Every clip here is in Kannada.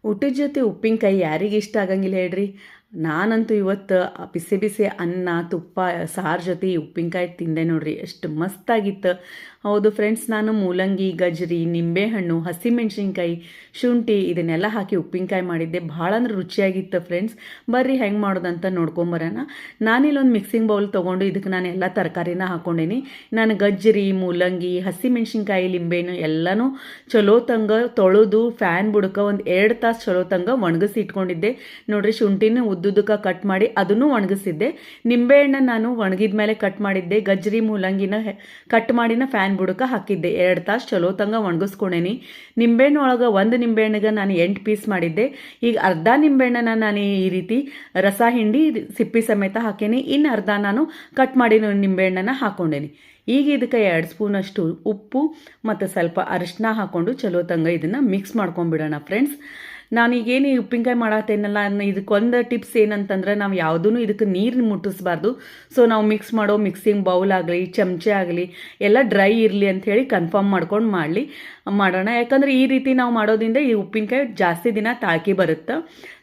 ಊಟದ ಜೊತೆ ಉಪ್ಪಿನಕಾಯಿ ಯಾರಿಗೆ ಇಷ್ಟ ಆಗಂಗಿಲ್ಲ ಹೇಳ್ರಿ. ನಾನಂತೂ ಇವತ್ತು ಬಿಸಿ ಬಿಸಿ ಅನ್ನ ತುಪ್ಪ ಸಾರು ಜೊತೆ ಈ ಉಪ್ಪಿನಕಾಯಿ ತಿಂದೆ ನೋಡ್ರಿ, ಎಷ್ಟು ಮಸ್ತಾಗಿತ್ತು. ಹೌದು ಫ್ರೆಂಡ್ಸ್, ನಾನು ಮೂಲಂಗಿ, ಗಜ್ರಿ, ನಿಂಬೆಹಣ್ಣು, ಹಸಿಮೆಣ್ಸಿನ್ಕಾಯಿ, ಶುಂಠಿ ಇದನ್ನೆಲ್ಲ ಹಾಕಿ ಉಪ್ಪಿನಕಾಯಿ ಮಾಡಿದ್ದೆ. ಭಾಳ ಅಂದ್ರೆ ರುಚಿಯಾಗಿತ್ತು ಫ್ರೆಂಡ್ಸ್. ಬರ್ರಿ ಹೆಂಗೆ ಮಾಡೋದಂತ ನೋಡ್ಕೊಂಬರೋಣ. ನಾನಿಲ್ಲೊಂದು ಮಿಕ್ಸಿಂಗ್ ಬೌಲ್ ತೊಗೊಂಡು ಇದಕ್ಕೆ ನಾನು ಎಲ್ಲ ತರಕಾರಿನ ಹಾಕ್ಕೊಂಡೇನಿ. ನಾನು ಗಜ್ರಿ, ಮೂಲಂಗಿ, ಹಸಿಮೆಣ್ಸಿನ್ಕಾಯಿ, ಲಿಂಬೆಹಣ್ಣು ಎಲ್ಲನೂ ಚಲೋ ತಂಗ ತೊಳೆದು ಫ್ಯಾನ್ ಬುಡಕ ಒಂದು 2 ತಾಸು ಚಲೋ ತಂಗ ಒಣಗಿಸಿ ಇಟ್ಕೊಂಡಿದ್ದೆ ನೋಡ್ರಿ. ಶುಂಠಿನ ಉದ್ದುದಕ್ಕೆ ಕಟ್ ಮಾಡಿ ಅದನ್ನು ಒಣಗಿಸಿದ್ದೆ. ನಿಂಬೆಹಣ್ಣು ನಾನು ಒಣಗಿದ ಮೇಲೆ ಕಟ್ ಮಾಡಿದ್ದೆ. ಗಜ್ರಿ ಮೂಲಂಗಿನ ಕಟ್ ಮಾಡಿನ ಫ್ಯಾನ್ ಬುಡಕ ಹಾಕಿದ್ದೆ. 2 ತಾಸು ಚಲೋ ತಂಗ ಒಣಗಿಸ್ಕೊಂಡೇನಿ. ನಿಂಬೆಹಣ್ಣು ಒಳಗೆ ಒಂದು ನಿಂಬೆಹಣ್ಣಿಗೆ ನಾನು 8 ಪೀಸ್ ಮಾಡಿದ್ದೆ. ಈಗ ಅರ್ಧ ನಿಂಬೆಹಣ್ಣನ ನಾನು ಈ ರೀತಿ ರಸ ಹಿಂಡಿ ಸಿಪ್ಪಿ ಸಮೇತ ಹಾಕೇನಿ. ಇನ್ನು ಅರ್ಧ ನಾನು ಕಟ್ ಮಾಡಿ ನಿಂಬೆಹಣ್ಣನ್ನು ಹಾಕ್ಕೊಂಡೇನಿ. ಈಗ ಇದಕ್ಕೆ 2 ಸ್ಪೂನಷ್ಟು ಉಪ್ಪು ಮತ್ತು ಸ್ವಲ್ಪ ಅರಿಶಿನ ಹಾಕ್ಕೊಂಡು ಚಲೋ ತಂಗ ಇದನ್ನು ಮಿಕ್ಸ್ ಮಾಡ್ಕೊಂಡ್ಬಿಡೋಣ ಫ್ರೆಂಡ್ಸ್. ನಾನೀಗೇನು ಉಪ್ಪಿನಕಾಯಿ ಮಾಡತ್ತೇನಲ್ಲ, ಇದಕ್ಕೊಂದು ಟಿಪ್ಸ್ ಏನಂತಂದ್ರೆ ನಾವು ಯಾವುದೂ ಇದಕ್ಕೆ ನೀರು ಮುಟ್ಟಿಸ್ಬಾರ್ದು. ಸೊ ನಾವು ಮಿಕ್ಸ್ ಮಾಡೋ ಮಿಕ್ಸಿಂಗ್ ಬೌಲ್ ಆಗಲಿ ಚಮಚೆ ಆಗಲಿ ಎಲ್ಲ ಡ್ರೈ ಇರಲಿ ಅಂಥೇಳಿ ಕನ್ಫರ್ಮ್ ಮಾಡ್ಕೊಂಡು ಮಾಡೋಣ. ಯಾಕಂದರೆ ಈ ರೀತಿ ನಾವು ಮಾಡೋದ್ರಿಂದ ಈ ಉಪ್ಪಿನಕಾಯಿ ಜಾಸ್ತಿ ದಿನ ತಾಳ್ಕಿ ಬರುತ್ತೆ.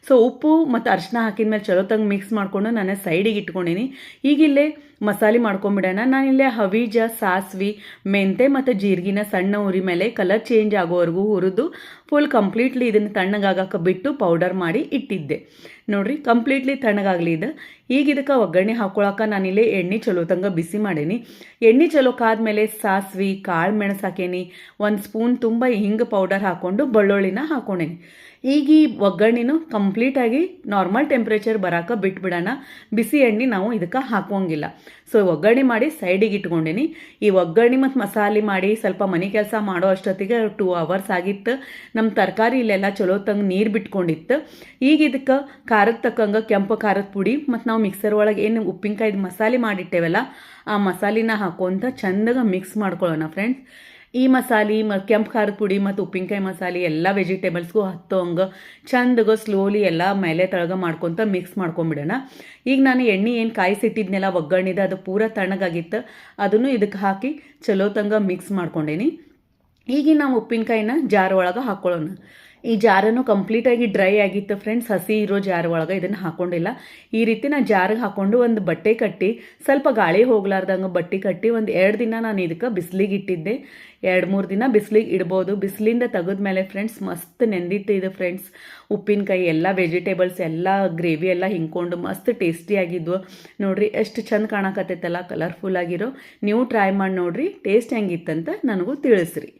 ಸೊ ಉಪ್ಪು ಮತ್ತು ಅರಿಶಿನ ಹಾಕಿದ ಮೇಲೆ ಚಲೋ ತಂಗ ಮಿಕ್ಸ್ ಮಾಡಿಕೊಂಡು ನಾನು ಸೈಡಿಗೆ ಇಟ್ಕೊಂಡೀನಿ. ಈಗಿಲ್ಲೇ ಮಸಾಲೆ ಮಾಡ್ಕೊಂಬಿಡೋಣ. ನಾನಿಲ್ಲೇ ಹವೀಜ, ಸಾಸ್ವಿ, ಮೆಂತೆ ಮತ್ತು ಜೀರಿಗೆನ ಸಣ್ಣ ಉರಿ ಮೇಲೆ ಕಲರ್ ಚೇಂಜ್ ಆಗೋವರೆಗೂ ಹುರಿದು ಫುಲ್ ಕಂಪ್ಲೀಟ್ಲಿ ಇದನ್ನು ತಣ್ಣಗಾಗಕ್ಕೆ ಬಿಟ್ಟು ಪೌಡರ್ ಮಾಡಿ ಇಟ್ಟಿದ್ದೆ ನೋಡ್ರಿ. ಕಂಪ್ಲೀಟ್ಲಿ ತಣ್ಣಗಾಗಲಿ ಇದು. ಈಗ ಇದಕ್ಕೆ ಒಗ್ಗರಣೆ ಹಾಕೊಳಕ್ಕೆ ನಾನಿಲ್ಲೇ ಎಣ್ಣೆ ಚಲೋ ತಂಗ ಬಿಸಿ ಮಾಡೀನಿ. ಎಣ್ಣೆ ಚಲೋ ಕಾದ್ಮೇಲೆ ಸಾಸ್ವಿ, ಕಾಳು ಮೆಣಸು ಹಾಕೇನಿ. 1 ಸ್ಪೂನ್ ತುಂಬ ಹಿಂಗೆ ಪೌಡರ್ ಹಾಕ್ಕೊಂಡು ಬೆಳ್ಳುಳ್ಳಿನ ಹಾಕೊಂಡೇನಿ. ಈಗ ಈ ಒಗ್ಗರಣೆನೂ ಕಂಪ್ಲೀಟಾಗಿ ನಾರ್ಮಲ್ ಟೆಂಪ್ರೇಚರ್ ಬರೋಕೆ ಬಿಟ್ಬಿಡೋಣ. ಬಿಸಿ ಎಣ್ಣೆ ನಾವು ಇದಕ್ಕೆ ಹಾಕೋಂಗಿಲ್ಲ. ಸೊ ಒಗ್ಗರಣೆ ಮಾಡಿ ಸೈಡಿಗೆ ಇಟ್ಕೊಂಡೇನಿ. ಈ ಒಗ್ಗರಣೆ ಮತ್ತು ಮಸಾಲೆ ಮಾಡಿ ಸ್ವಲ್ಪ ಮನೆ ಕೆಲಸ ಮಾಡೋ ಅಷ್ಟೊತ್ತಿಗೆ 2 ಅವರ್ಸ್ ಆಗಿತ್ತು. ನಮ್ಮ ತರಕಾರಿ ಇಲ್ಲೆಲ್ಲ ಚಲೋ ತಂಗ ನೀರು ಬಿಟ್ಕೊಂಡಿತ್ತು. ಈಗ ಇದಕ್ಕೆ ಖಾರದ ತಕ್ಕಂಗೆ ಕೆಂಪು ಖಾರದ ಪುಡಿ ಮತ್ತು ನಾವು ಮಿಕ್ಸರ್ ಒಳಗೆ ಏನು ಉಪ್ಪಿನಕಾಯ್ದು ಮಸಾಲೆ ಮಾಡಿಟ್ಟೇವಲ್ಲ ಆ ಮಸಾಲಿನ ಹಾಕೋಂತ ಚಂದಾಗ ಮಿಕ್ಸ್ ಮಾಡ್ಕೊಳ್ಳೋಣ ಫ್ರೆಂಡ್ಸ್. ಈ ಮಸಾಲೆ ಕೆಂಪು ಖಾರದ ಪುಡಿ ಮತ್ತು ಉಪ್ಪಿನಕಾಯಿ ಮಸಾಲೆ ಎಲ್ಲ ವೆಜಿಟೇಬಲ್ಸ್ಗೂ ಹತ್ತೋಂಗೆ ಚಂದಗ ಸ್ಲೋಲಿ ಎಲ್ಲ ಮೇಲೆ ತಳಗ ಮಾಡ್ಕೊತ ಮಿಕ್ಸ್ ಮಾಡ್ಕೊಂಬಿಡೋಣ. ಈಗ ನಾನು ಎಣ್ಣೆ ಏನು ಕಾಯಿಸಿಟ್ಟಿದ್ನೆಲ್ಲ ಒಗ್ಗರಣೆದ ಅದು ಪೂರ ತಣ್ಣಗಾಗಿತ್ತು. ಅದನ್ನು ಇದಕ್ಕೆ ಹಾಕಿ ಚಲೋ ತಂಗ ಮಿಕ್ಸ್ ಮಾಡ್ಕೊಂಡೇನಿ. ಈಗ ನಾವು ಉಪ್ಪಿನಕಾಯಿನ ಜಾರ್ ಒಳಗೆ ಹಾಕ್ಕೊಳ್ಳೋಣ. ಈ ಜಾರನ್ನು ಕಂಪ್ಲೀಟಾಗಿ ಡ್ರೈ ಆಗಿತ್ತು ಫ್ರೆಂಡ್ಸ್. ಹಸಿ ಇರೋ ಜಾರ್ ಒಳಗೆ ಇದನ್ನು ಹಾಕ್ಕೊಂಡಿಲ್ಲ. ಈ ರೀತಿ ನಾನು ಜಾರಿಗೆ ಹಾಕ್ಕೊಂಡು ಒಂದು ಬಟ್ಟೆ ಕಟ್ಟಿ ಸ್ವಲ್ಪ ಗಾಳಿ ಹೋಗ್ಲಾರ್ದಂಗೆ ಬಟ್ಟೆ ಕಟ್ಟಿ 1-2 ದಿನ ನಾನು ಇದಕ್ಕೆ ಬಿಸಿಲಿಗೆ ಇಟ್ಟಿದ್ದೆ. 2-3 ದಿನ ಬಿಸಿಲಿಗೆ ಇಡ್ಬೋದು. ಬಿಸಿಲಿಂದ ತೆಗೆದ್ಮೇಲೆ ಫ್ರೆಂಡ್ಸ್ ಮಸ್ತ್ ನೆಂದಿತ್ತು ಇದು ಫ್ರೆಂಡ್ಸ್. ಉಪ್ಪಿನಕಾಯಿ ಎಲ್ಲ ವೆಜಿಟೇಬಲ್ಸ್ ಎಲ್ಲ ಗ್ರೇವಿ ಎಲ್ಲ ಹಿಂಕೊಂಡು ಮಸ್ತ್ ಟೇಸ್ಟಿಯಾಗಿದ್ವು ನೋಡ್ರಿ. ಎಷ್ಟು ಚಂದ ಕಾಣಕತ್ತೈತಲ್ಲ, ಕಲರ್ಫುಲ್ ಆಗಿರೋ. ನೀವು ಟ್ರೈ ಮಾಡಿ ನೋಡ್ರಿ, ಟೇಸ್ಟ್ ಹೆಂಗಿತ್ತಂತ ನನಗೂ ತಿಳಿಸ್ರಿ.